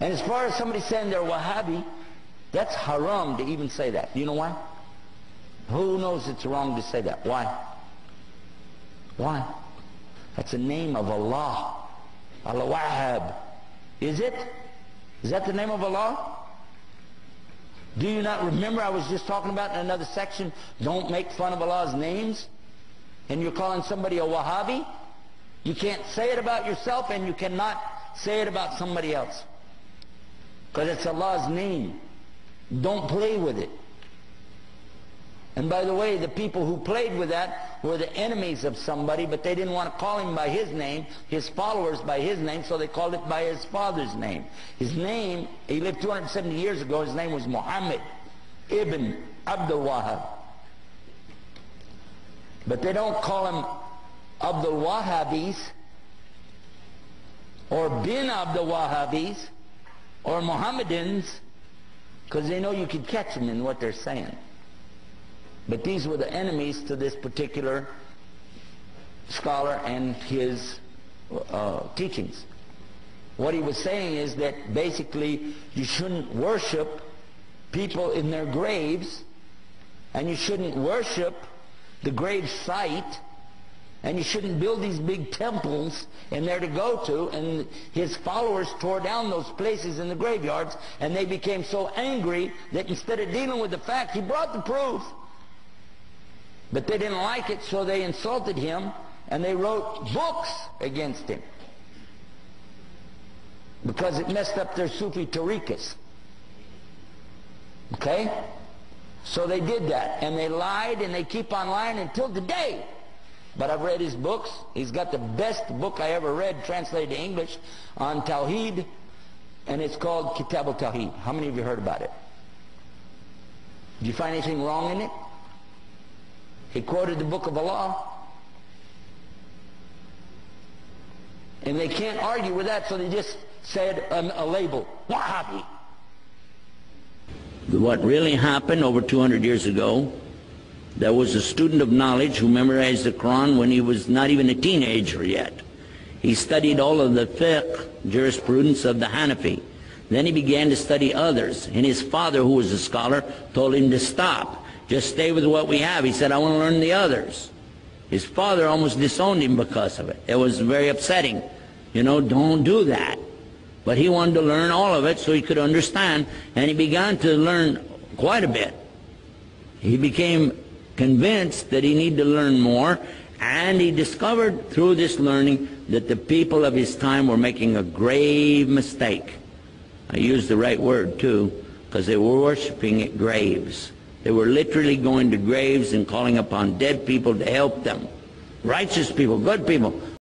And as far as somebody saying they're Wahhabi, that's haram to even say that. Do you know why? Who knows it's wrong to say that? Why? Why? That's the name of Allah. Al-Wahhab. Is it? Is that the name of Allah? Do you not remember I was just talking about in another section, don't make fun of Allah's names? And you're calling somebody a Wahhabi? You can't say it about yourself, and you cannot say it about somebody else. Because it's Allah's name. Don't play with it. And by the way, the people who played with that were the enemies of somebody, but they didn't want to call him by his name, his followers by his name, so they called it by his father's name. His name, he lived 270 years ago, his name was Muhammad ibn Abdul Wahhab. But they don't call him Abdul Wahhabis, or bin Abdul Wahhabis, or Mohammedans, because they know you could catch them in what they're saying. But these were the enemies to this particular scholar and his teachings. What he was saying is that basically you shouldn't worship people in their graves, and you shouldn't worship the grave site, and you shouldn't build these big temples in there to go to. And his followers tore down those places in the graveyards, and they became so angry that instead of dealing with the fact, he brought the proof. But they didn't like it, so they insulted him, and they wrote books against him. Because it messed up their Sufi tariqas. Okay? So they did that, and they lied, and they keep on lying until today. But I've read his books. He's got the best book I ever read, translated to English, on Tawheed, and it's called Kitab al-Tawheed. How many of you heard about it? Did you find anything wrong in it? He quoted the book of Allah. And they can't argue with that, so they just said a label, Wahhabi. What really happened over 200 years ago, there was a student of knowledge who memorized the Quran when he was not even a teenager yet. He studied all of the fiqh, jurisprudence of the Hanafi. Then he began to study others, and his father, who was a scholar, told him to stop. Just stay with what we have. He said, I want to learn the others. His father almost disowned him because of it. It was very upsetting. You know, don't do that. But he wanted to learn all of it so he could understand, and he began to learn quite a bit. He became convinced that he needed to learn more, and he discovered through this learning that the people of his time were making a grave mistake. I use the right word too, because they were worshiping at graves. They were literally going to graves and calling upon dead people to help them. Righteous people, good people.